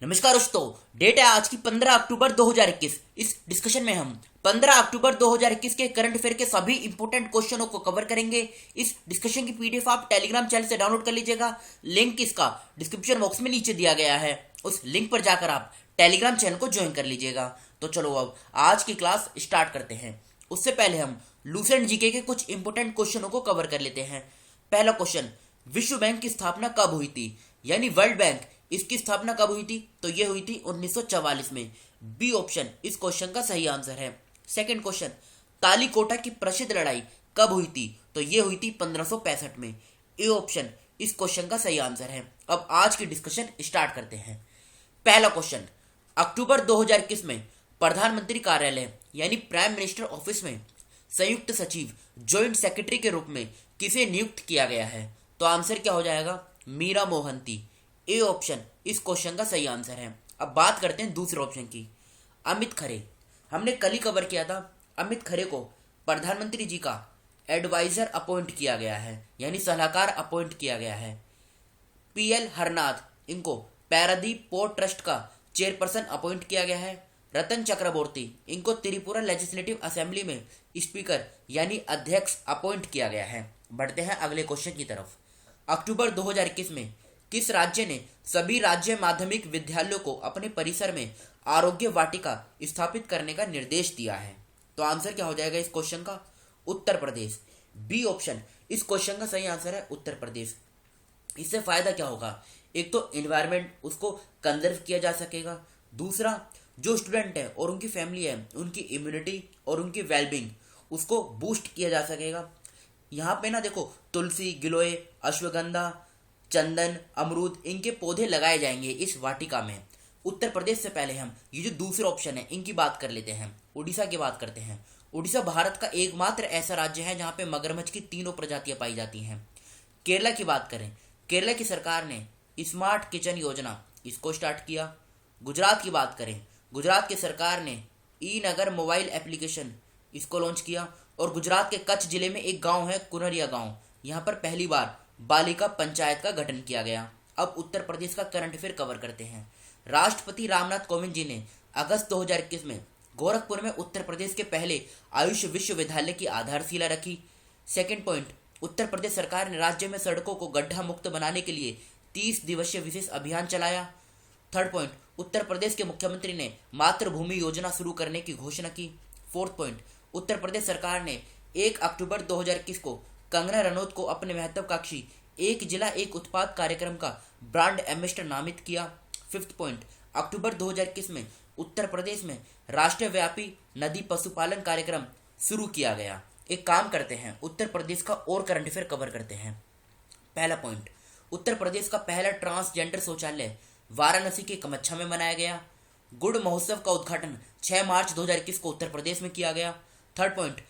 नमस्कार दोस्तों। डेट है आज की 15 अक्टूबर 2021। इस डिस्कशन में हम 15 अक्टूबर 2021 के करंट अफेयर के सभी इंपोर्टेंट क्वेश्चनों को कवर करेंगे। इस डिस्कशन की पीडीएफ आप टेलीग्राम चैनल से डाउनलोड कर लीजिएगा। लिंक इसका डिस्क्रिप्शन बॉक्स में नीचे दिया गया है। उस लिंक पर जाकर आप टेलीग्राम चैनल को ज्वाइन कर लीजिएगा। तो चलो अब आज की क्लास स्टार्ट करते हैं। उससे पहले हम लूसेंट जीके के कुछ इंपोर्टेंट क्वेश्चनों को कवर कर लेते हैं। पहला क्वेश्चन, विश्व बैंक की स्थापना कब हुई थी? यानी वर्ल्ड बैंक, इसकी स्थापना कब हुई थी? तो ये हुई थी 1944 में। बी ऑप्शन इस क्वेश्चन का सही आंसर है। सेकंड क्वेश्चन, तालीकोटा की प्रसिद्ध लड़ाई कब हुई थी? तो ये हुई थी 1565 में। ए ऑप्शन इस क्वेश्चन का सही आंसर है। अब आज की डिस्कशन स्टार्ट करते हैं। पहला क्वेश्चन, अक्टूबर 2021 में प्रधानमंत्री कार्यालय यानी प्राइम मिनिस्टर ऑफिस में संयुक्त सचिव ज्वाइंट सेक्रेटरी के रूप में किसे नियुक्त किया गया है? तो आंसर क्या हो जाएगा? मीरा मोहंती। ए ऑप्शन इस क्वेश्चन का सही आंसर है। अब बात करते हैं दूसरे ऑप्शन की। अमित खरे, हमने कल ही कवर किया था। अमित खरे को प्रधानमंत्री जी का एडवाइजर अपॉइंट किया गया है, यानी सलाहकार अपॉइंट किया गया है। पीएल हरनाथ, इनको पैरादीप पोर्ट ट्रस्ट का चेयरपर्सन अपॉइंट किया गया है। रतन चक्रवर्ती, इनको त्रिपुरा लेजिस्लेटिव असेंबली में स्पीकर यानी अध्यक्ष अपॉइंट किया गया है। बढ़ते हैं अगले क्वेश्चन की तरफ। अक्टूबर 2021 में किस राज्य ने सभी राज्य माध्यमिक विद्यालयों को अपने परिसर में आरोग्य वाटिका स्थापित करने का निर्देश दिया है? तो आंसर क्या हो जाएगा इस क्वेश्चन का? उत्तर प्रदेश। बी ऑप्शन इस क्वेश्चन का सही आंसर है, उत्तर प्रदेश। इससे फायदा क्या होगा? एक तो एनवायरमेंट उसको कंजर्व किया जा सकेगा। दूसरा, जो स्टूडेंट है और उनकी फैमिली है, उनकी इम्यूनिटी और उनकी वेलबींग उसको बूस्ट किया जा सकेगा। यहाँ पे ना देखो, तुलसी, गिलोय, अश्वगंधा, चंदन, अमरूद, इनके पौधे लगाए जाएंगे इस वाटिका में। उत्तर प्रदेश से पहले हम ये जो दूसरे ऑप्शन है इनकी बात कर लेते हैं। उड़ीसा की बात करते हैं। उड़ीसा भारत का एकमात्र ऐसा राज्य है जहाँ पे मगरमच्छ की तीनों प्रजातियां पाई जाती हैं। केरला की बात करें, केरला की सरकार ने स्मार्ट किचन योजना इसको स्टार्ट किया। गुजरात की बात करें, गुजरात की सरकार ने ई नगर मोबाइल एप्लीकेशन इसको लॉन्च किया। और गुजरात के कच्छ जिले में एक गांव है कुनरिया गांव, यहाँ पर पहली बार बालिका पंचायत का गठन किया गया। अब उत्तर प्रदेश का करंट अफेयर कवर करते हैं। राष्ट्रपति रामनाथ कोविंद जी ने अगस्त 2021 में गोरखपुर में उत्तर प्रदेश के पहले आयुष विश्वविद्यालय की आधारशिला रखी। सेकंड पॉइंट, उत्तर प्रदेश सरकार ने राज्य में सड़कों को गड्ढा मुक्त बनाने के लिए 30 दिवसीय विशेष अभियान चलाया। थर्ड पॉइंट, उत्तर प्रदेश के मुख्यमंत्री ने मातृभूमि योजना शुरू करने की घोषणा की। फोर्थ पॉइंट, उत्तर प्रदेश सरकार ने 1 अक्टूबर 2021 को कंगना रनौत को अपने महत्वाकांक्षी एक जिला एक उत्पाद कार्यक्रम का ब्रांड एम्बेसडर नामित किया। फिफ्थ पॉइंट, अक्टूबर 2021 में उत्तर प्रदेश में राष्ट्रीय व्यापी नदी पशुपालन कार्यक्रम शुरू किया गया। एक काम करते हैं, उत्तर प्रदेश का और करंट अफेयर कवर करते हैं। पहला पॉइंट, उत्तर प्रदेश का पहला ट्रांसजेंडर शौचालय वाराणसी के कमच्छा में बनाया गया। गुड़ महोत्सव का उद्घाटन 6 मार्च 2021 को उत्तर प्रदेश में किया गया। थर्ड पॉइंट,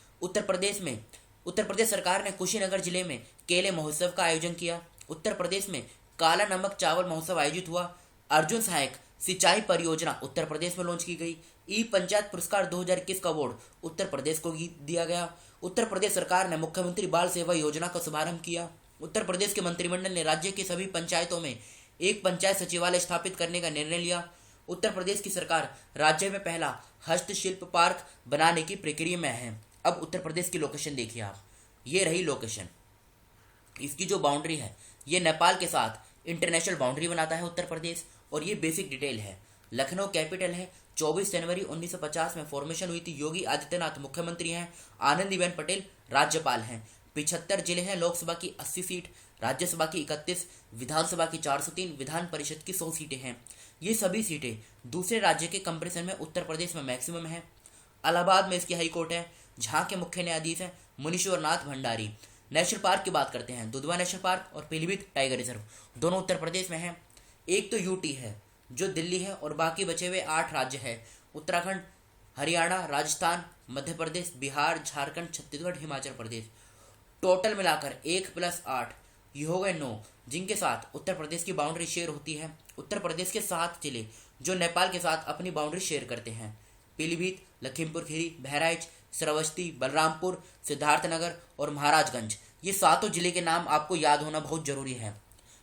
उत्तर प्रदेश सरकार ने कुशीनगर जिले में केले महोत्सव का आयोजन किया। उत्तर प्रदेश में काला नमक चावल महोत्सव आयोजित हुआ। अर्जुन सहायक सिंचाई परियोजना उत्तर प्रदेश में लॉन्च की गई। ई पंचायत पुरस्कार 2021 का अवार्ड उत्तर प्रदेश को दिया गया। उत्तर प्रदेश सरकार ने मुख्यमंत्री बाल सेवा योजना का शुभारंभ किया। उत्तर प्रदेश के मंत्रिमंडल ने राज्य की सभी पंचायतों में एक पंचायत सचिवालय स्थापित करने का निर्णय लिया। उत्तर प्रदेश की सरकार राज्य में पहला हस्तशिल्प पार्क बनाने की प्रक्रिया में है। अब उत्तर प्रदेश की लोकेशन देखिए आप, ये रही लोकेशन। इसकी जो बाउंड्री है ये नेपाल के साथ इंटरनेशनल बाउंड्री बनाता है उत्तर प्रदेश। और ये बेसिक डिटेल है। लखनऊ कैपिटल है। 24 जनवरी 1950 में फॉर्मेशन हुई थी। योगी आदित्यनाथ मुख्यमंत्री हैं। आनंदीबेन पटेल राज्यपाल हैं। 75 जिले हैं। लोकसभा की 80 सीट, राज्यसभा की 31, विधानसभा की 403, विधान परिषद की 100 सीटें हैं। ये सभी सीटें दूसरे राज्य के कंपेरिजन में उत्तर प्रदेश में मैक्सिमम है। इलाहाबाद में इसकी हाई कोर्ट है, जहाँ के मुख्य न्यायाधीश हैं मुनीश्वर नाथ भंडारी। नेशनल पार्क की बात करते हैं, दुधवा नेशनल पार्क और पीलीभीत टाइगर रिजर्व दोनों उत्तर प्रदेश में हैं। एक तो यूटी है जो दिल्ली है और बाकी बचे हुए 8 राज्य है, उत्तराखंड, हरियाणा, राजस्थान, मध्य प्रदेश, बिहार, झारखंड, छत्तीसगढ़, हिमाचल प्रदेश। टोटल मिलाकर 1+8 ये हो गए 9, जिनके साथ उत्तर प्रदेश की बाउंड्री शेयर होती है। उत्तर प्रदेश के 7 जिले जो नेपाल के साथ अपनी बाउंड्री शेयर करते हैं, पीलीभीत, लखीमपुर खीरी, बहराइच, श्रावस्ती, बलरामपुर, सिद्धार्थनगर और महाराजगंज, ये 7 जिले के नाम आपको याद होना बहुत जरूरी है।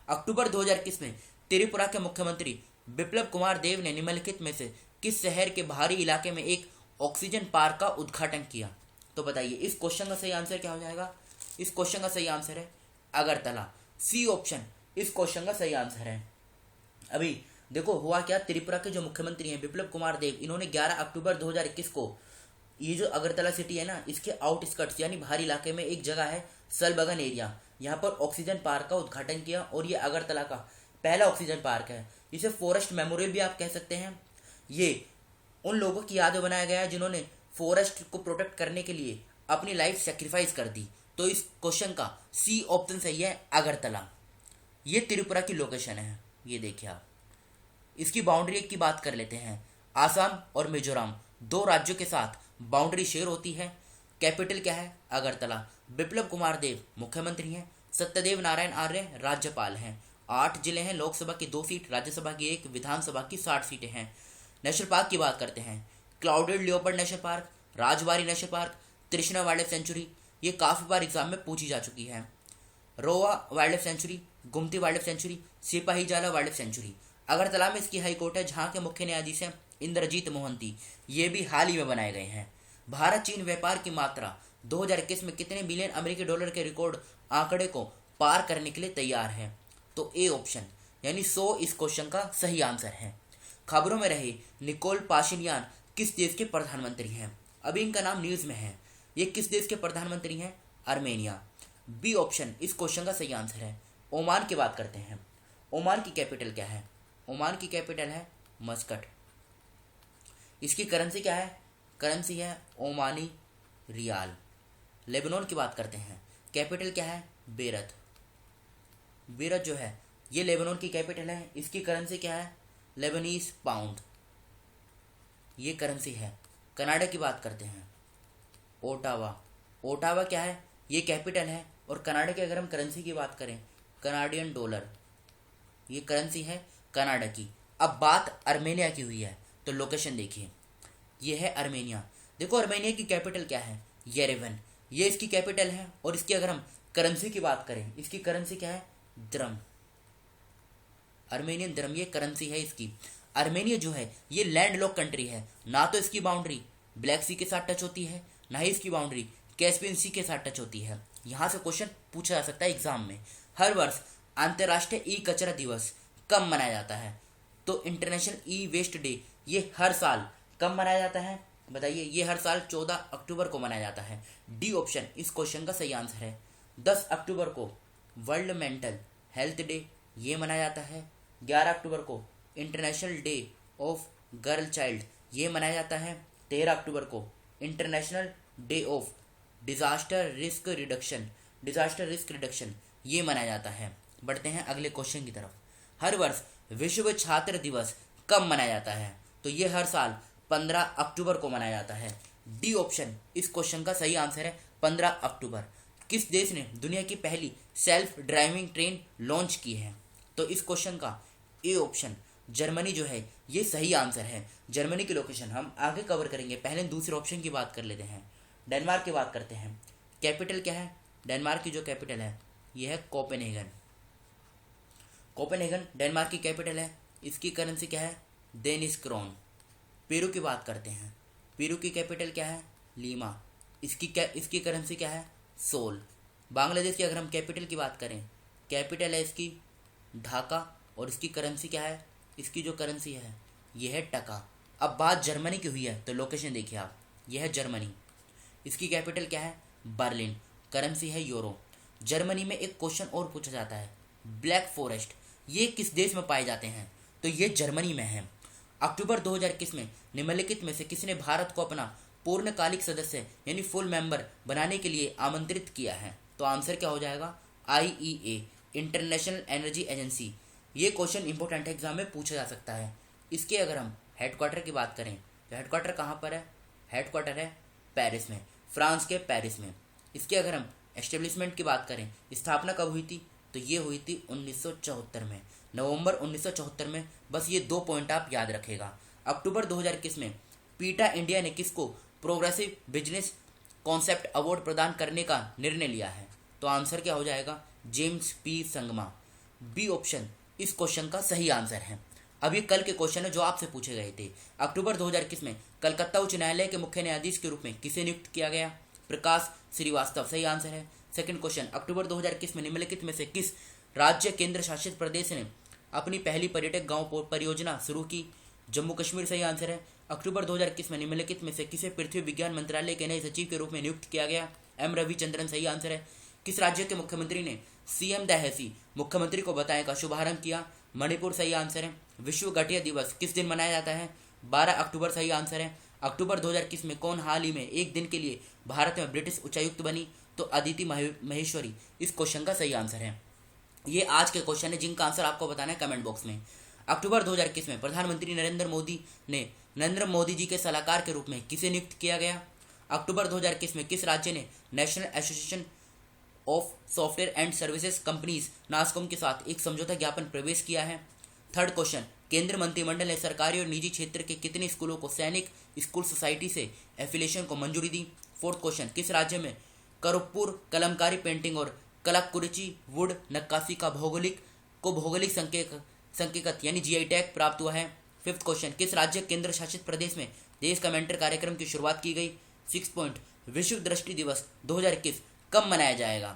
अक्टूबर 2021 में त्रिपुरा के मुख्यमंत्री बिप्लब कुमार देव ने निम्नलिखित में से किस शहर के बाहरी इलाके में एक ऑक्सीजन पार्क का उद्घाटन किया? तो बताइए इस क्वेश्चन का सही आंसर क्या हो जाएगा? इस क्वेश्चन का सही आंसर है अगरतला। सी ऑप्शन इस क्वेश्चन का सही आंसर है। अभी देखो हुआ क्या, त्रिपुरा के जो मुख्यमंत्री हैं बिप्लब कुमार देव, इन्होंने 11 अक्टूबर 2021 को ये जो अगरतला सिटी है ना, इसके आउटस्कर्ट्स यानी बाहरी इलाके में एक जगह है सलबगन एरिया, यहाँ पर ऑक्सीजन पार्क का उद्घाटन किया और ये अगरतला का पहला ऑक्सीजन पार्क है। इसे फॉरेस्ट मेमोरियल भी आप कह सकते हैं। ये उन लोगों की याद में बनाया गया है जिन्होंने फॉरेस्ट को प्रोटेक्ट करने के लिए अपनी लाइफ सेक्रीफाइस कर दी। तो इस क्वेश्चन का सी ऑप्शन सही है अगरतला। ये त्रिपुरा की लोकेशन है, ये देखिए आप। इसकी बाउंड्री की बात कर लेते हैं। आसाम और मिजोरम दो राज्यों के साथ बाउंड्री शेयर होती है। कैपिटल क्या है? अगरतला। बिप्लब कुमार देव मुख्यमंत्री हैं। सत्यदेव नारायण आर्य राज्यपाल हैं। 8 जिले हैं, लोकसभा की 2 सीट, राज्यसभा की 1, विधानसभा की 60 सीटें हैं। नेशनल पार्क की बात करते हैं। Clouded leopard national park, Rajbari national park, तृष्णा वाइल्ड लाइफ सेंचुरी, ये काफ़ी बार एग्जाम में पूछी जा चुकी है। Rowa wildlife sanctuary, Gumti wildlife sanctuary, Sepahijala wildlife sanctuary. Agartala में इसकी हाई कोर्ट है, जहाँ के मुख्य न्यायाधीश हैं इंद्रजीत मोहंती। ये भी हाल ही में बनाए गए हैं। भारत चीन व्यापार की मात्रा 2021 में कितने बिलियन अमेरिकी डॉलर के रिकॉर्ड आंकड़े को पार करने के लिए तैयार है? तो ए ऑप्शन यानी 100 इस क्वेश्चन का सही आंसर है। खबरों में रहे निकोल पाशिनियान किस देश के प्रधानमंत्री हैं? अभी इनका नाम न्यूज में है। ये किस देश के प्रधानमंत्री हैं? आर्मेनिया। बी ऑप्शन इस क्वेश्चन का सही आंसर है। ओमान की बात करते हैं। ओमान की कैपिटल क्या है? ओमान की कैपिटल है मस्कट। इसकी करेंसी क्या है? करेंसी है ओमानी रियाल। लेबनान की बात करते हैं। कैपिटल क्या है? बेरत। बेरत जो है ये लेबनान की कैपिटल है। इसकी करेंसी क्या है? लेबनीज पाउंड, ये करेंसी है। कनाडा की बात करते हैं। ओटावा। ओटावा क्या है? ये कैपिटल है। और कनाडा की अगर हम करेंसी की बात करें, कनाडियन डॉलर, ये करेंसी है कनाडा की। अब बात आर्मेनिया की हुई है, तो लोकेशन देखिए, ये है आर्मेनिया। देखो आर्मेनिया की कैपिटल क्या है? येरेवन, ये इसकी कैपिटल है। और इसकी अगर हम करेंसी की बात करें, इसकी करेंसी क्या है? द्रम, आर्मेनियन द्रम, ये करेंसी है इसकी। आर्मेनिया जो है ये लैंड लॉक कंट्री है, ना तो इसकी बाउंड्री ब्लैक सी के साथ टच होती है, ना ही इसकी बाउंड्री कैस्पियन सी के साथ टच होती है। यहाँ से क्वेश्चन पूछा जा सकता है एग्जाम में। हर वर्ष अंतर्राष्ट्रीय ई कचरा दिवस कब मनाया जाता है? तो इंटरनेशनल ई वेस्ट डे ये हर साल कब मनाया जाता है? बताइए। ये हर साल 14 अक्टूबर को मनाया जाता है। डी ऑप्शन इस क्वेश्चन का सही आंसर है। 10 अक्टूबर को वर्ल्ड मेंटल हेल्थ डे ये मनाया जाता है। 11 अक्टूबर को international day of girl child ये मनाया जाता है। 13 अक्टूबर को international day of disaster risk reduction ये मनाया जाता है। बढ़ते हैं अगले क्वेश्चन की तरफ। हर वर्ष विश्व छात्र दिवस कब मनाया जाता है? तो ये हर साल 15 अक्टूबर को मनाया जाता है। डी ऑप्शन इस क्वेश्चन का सही आंसर है 15 अक्टूबर। किस देश ने दुनिया की पहली सेल्फ ड्राइविंग ट्रेन लॉन्च की है? तो इस क्वेश्चन का ए ऑप्शन जर्मनी जो है ये सही आंसर है। जर्मनी की लोकेशन हम आगे कवर करेंगे, पहले दूसरे ऑप्शन की बात कर लेते हैं। डेनमार्क की बात करते हैं। कैपिटल क्या है? डेनमार्क की जो कैपिटल है ये है कोपेनहेगन। कोपेनहेगन डेनमार्क की कैपिटल है। इसकी करेंसी क्या है? Danish crown. पेरू की बात करते हैं। पेरू की कैपिटल क्या है? लीमा। इसकी करेंसी क्या है? सोल। बांग्लादेश की अगर हम कैपिटल की बात करें, कैपिटल है इसकी ढाका। और इसकी करेंसी क्या है? इसकी जो करेंसी है ये है टका। अब बात जर्मनी की हुई है, तो लोकेशन देखिए आप, यह है जर्मनी। इसकी कैपिटल क्या है? बर्लिन। करेंसी है यूरो। जर्मनी में एक क्वेश्चन और पूछा जाता है, ब्लैक फॉरेस्ट ये किस देश में पाए जाते हैं? तो ये जर्मनी में है। अक्टूबर 2021 में निम्नलिखित में से किसने भारत को अपना पूर्णकालिक सदस्य यानी फुल मेंबर बनाने के लिए आमंत्रित किया है? तो आंसर क्या हो जाएगा? IEA, international energy agency. ये क्वेश्चन इंपॉर्टेंट एग्जाम में पूछा जा सकता है। इसके अगर हम हेडक्वार्टर की बात करें, तो हेडक्वार्टर कहाँ पर है? हेडक्वार्टर है पेरिस में, फ्रांस के पेरिस में। इसके अगर हम एस्टेब्लिशमेंट की बात करें, स्थापना कब हुई थी? तो ये हुई थी 1974 में, नवंबर 1974 में। बस ये 2 पॉइंट आप याद रखेगा। अक्टूबर 2021 में पीटा इंडिया ने किसको प्रोग्रेसिव बिजनेस कॉन्सेप्ट अवार्ड प्रदान करने का निर्णय लिया है? तो आंसर क्या हो जाएगा? James P Sangma. B option इस क्वेश्चन का सही आंसर है। अब ये कल के क्वेश्चन है जो आपसे पूछे गए थे। अक्टूबर 2021 में कलकत्ता उच्च न्यायालय के मुख्य न्यायाधीश के रूप में किसे नियुक्त किया गया? प्रकाश श्रीवास्तव सही आंसर है। सेकंड क्वेश्चन, अक्टूबर 2021 में निम्नलिखित में से किस राज्य केंद्र शासित प्रदेश ने अपनी पहली पर्यटक गांव परियोजना शुरू की? जम्मू कश्मीर सही आंसर है। अक्टूबर 2021 में निम्नलिखित में से किसे पृथ्वी विज्ञान मंत्रालय के नए सचिव के रूप में नियुक्त किया गया? एम रविचंद्रन सही आंसर है। किस राज्य के मुख्यमंत्री ने सीएम दहसी मुख्यमंत्री को बताएं का शुभारंभ किया? मणिपुर सही आंसर है। विश्व गठिया दिवस किस दिन मनाया जाता है? 12 अक्टूबर सही आंसर है। अक्टूबर 2021 में कौन हाल ही में एक दिन के लिए भारत में ब्रिटिश उच्चायुक्त बनी? तो अदिति महेश्वरी इस क्वेश्चन का सही आंसर है। ये आज के क्वेश्चन है जिनका आंसर आपको बताना है कमेंट बॉक्स में। अक्टूबर 2021 में प्रधानमंत्री नरेंद्र मोदी जी के सलाहकार के रूप में किसे नियुक्त किया गया? अक्टूबर 2021 में किस राज्य ने national association of software and services companies NASSCOM के साथ एक समझौता ज्ञापन प्रवेश किया है? थर्ड क्वेश्चन, केंद्र मंत्रिमंडल ने सरकारी और निजी क्षेत्र के कितने स्कूलों को सैनिक स्कूल सोसाइटी से एफिलिएशन को मंजूरी दी? फोर्थ क्वेश्चन, किस राज्य में करपुर कलमकारी पेंटिंग और कलाकुरिची वुड नक्काशी का भौगोलिक संकेतक यानी जीआई टैग प्राप्त हुआ है? फिफ्थ क्वेश्चन, किस राज्य केंद्र शासित प्रदेश में देश का मेंटर कार्यक्रम की शुरुआत की गई? सिक्स पॉइंट, विश्व दृष्टि दिवस 2021 कब मनाया जाएगा?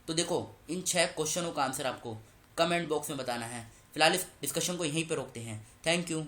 तो देखो इन 6 क्वेश्चनों का आंसर आपको कमेंट बॉक्स में बताना है। फिलहाल इस डिस्कशन को यहीं पर रोकते हैं। Thank you.